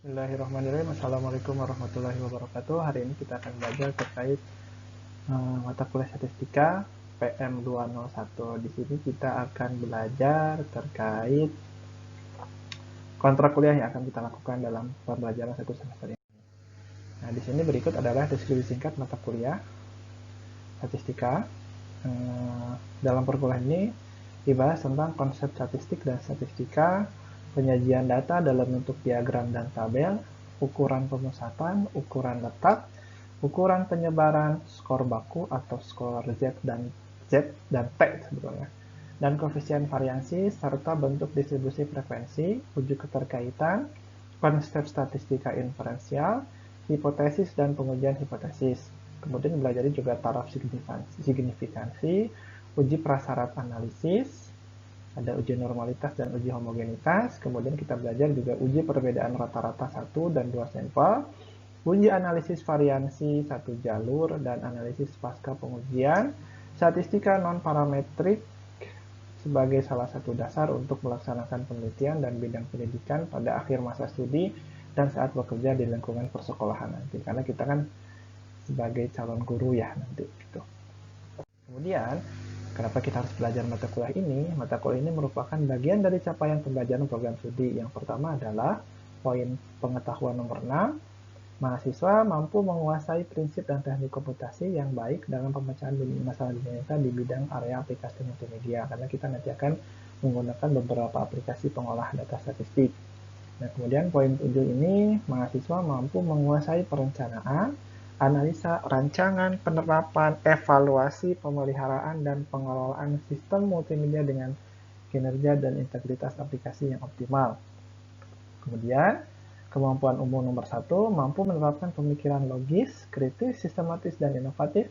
Bismillahirrahmanirrahim. Assalamualaikum warahmatullahi wabarakatuh. Hari ini kita akan belajar terkait mata kuliah statistika PM201. Di sini kita akan belajar terkait kontrak kuliah yang akan kita lakukan dalam pembelajaran satu semester ini. Nah, di sini berikut adalah deskripsi singkat mata kuliah statistika. Dalam perkuliahan ini dibahas tentang konsep statistik dan statistika, penyajian data dalam bentuk diagram dan tabel, ukuran pemusatan, ukuran letak, ukuran penyebaran, skor baku atau skor Z dan T sebetulnya, dan koefisien variasi serta bentuk distribusi frekuensi, uji keterkaitan, konsep statistika inferensial, hipotesis dan pengujian hipotesis. Kemudian belajar juga taraf signifikansi, uji prasyarat analisis, ada uji normalitas dan uji homogenitas. Kemudian kita belajar juga uji perbedaan rata-rata 1 dan 2 sampel, uji analisis variansi satu jalur, dan analisis pasca pengujian, statistika non-parametrik sebagai salah satu dasar untuk melaksanakan penelitian dan bidang pendidikan pada akhir masa studi dan saat bekerja di lingkungan persekolahan nanti. Karena kita kan sebagai calon guru ya nanti gitu. Kemudian kenapa kita harus belajar mata kuliah ini? Mata kuliah ini merupakan bagian dari capaian pembelajaran program studi. Yang pertama adalah poin pengetahuan nomor 6. Mahasiswa mampu menguasai prinsip dan teknik komputasi yang baik dalam pemecahan masalah dinamika di bidang area aplikasi multimedia. Karena kita nanti akan menggunakan beberapa aplikasi pengolah data statistik. Nah, kemudian poin 7 ini, mahasiswa mampu menguasai perencanaan, analisa, rancangan, penerapan, evaluasi, pemeliharaan, dan pengelolaan sistem multimedia dengan kinerja dan integritas aplikasi yang optimal. Kemudian, kemampuan umum nomor 1, mampu menerapkan pemikiran logis, kritis, sistematis, dan inovatif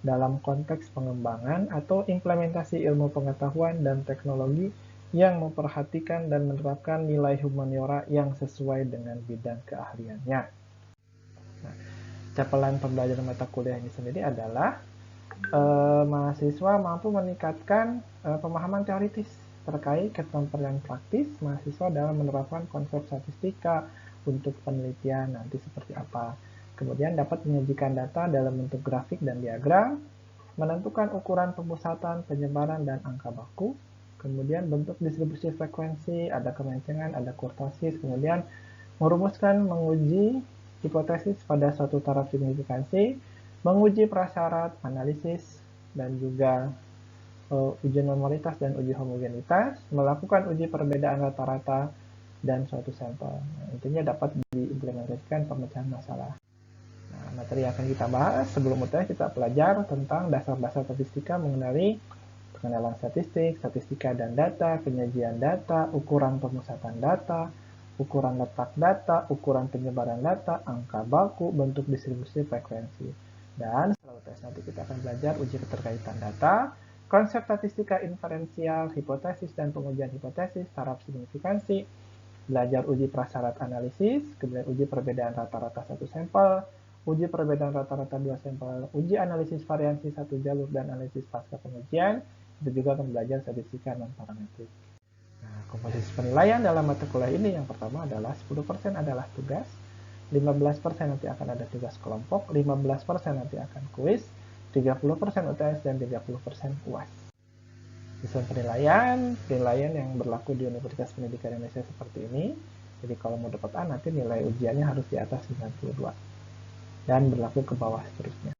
dalam konteks pengembangan atau implementasi ilmu pengetahuan dan teknologi yang memperhatikan dan menerapkan nilai humaniora yang sesuai dengan bidang keahliannya. Nah, capaian pembelajaran mata kuliah ini sendiri adalah mahasiswa mampu meningkatkan pemahaman teoritis terkait keterampilan praktis mahasiswa dalam menerapkan konsep statistika untuk penelitian nanti seperti apa. Kemudian dapat menyajikan data dalam bentuk grafik dan diagram, menentukan ukuran pemusatan, penyebaran, dan angka baku. Kemudian bentuk distribusi frekuensi, ada kemencengan, ada kurtosis. Kemudian merumuskan, menguji hipotesis pada suatu taraf signifikansi, menguji prasyarat, analisis, dan juga uji normalitas dan uji homogenitas, melakukan uji perbedaan rata-rata, dan suatu sampel. Nah, intinya dapat diimplementasikan pemecahan masalah. Nah, materi yang akan kita bahas sebelum UTS kita belajar tentang dasar-dasar statistika mengenai pengenalan statistik, statistika dan data, penyajian data, ukuran pemusatan data, ukuran letak data, ukuran penyebaran data, angka baku, bentuk distribusi frekuensi. Dan setelah UTS nanti kita akan belajar uji keterkaitan data, konsep statistika inferensial, hipotesis dan pengujian hipotesis, taraf signifikansi, belajar uji prasyarat analisis, kemudian uji perbedaan rata-rata satu sampel, uji perbedaan rata-rata 2 sampel, uji analisis variansi satu jalur dan analisis pasca pengujian. Itu juga akan belajar statistika non-parametrik. Nah, komposisi penilaian dalam mata kuliah ini yang pertama adalah 10% adalah tugas, 15% nanti akan ada tugas kelompok, 15% nanti akan kuis, 30% UTS, dan 30% UAS. Sistem penilaian yang berlaku di Universitas Pendidikan Indonesia seperti ini. Jadi kalau mau dapat A, nanti nilai ujiannya harus di atas 92. Dan berlaku ke bawah seterusnya.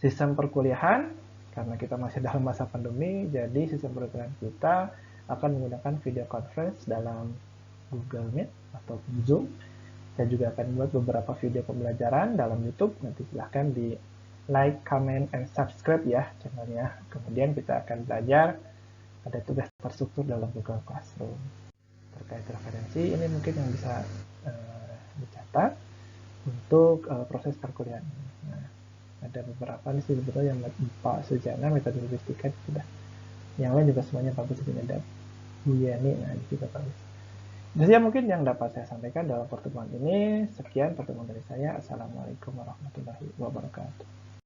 Sistem perkuliahan, karena kita masih dalam masa pandemi, jadi sistem perkuliahan kita akan menggunakan video conference dalam Google Meet atau Zoom. Saya juga akan membuat beberapa video pembelajaran dalam YouTube. Nanti silahkan di like, comment, and subscribe ya channelnya. Kemudian kita akan belajar ada tugas terstruktur dalam Google Classroom. Terkait referensi, ini mungkin yang bisa dicatat untuk proses perkuliahan. Nah, ada beberapa nih sebetulnya yang Pak Sujana, metode logistika sudah. Yang lain juga semuanya bagus, ini ada Bu Yeni, nah ini juga bagus. Jadi mungkin yang dapat saya sampaikan dalam pertemuan ini. Sekian pertemuan dari saya. Assalamualaikum warahmatullahi wabarakatuh.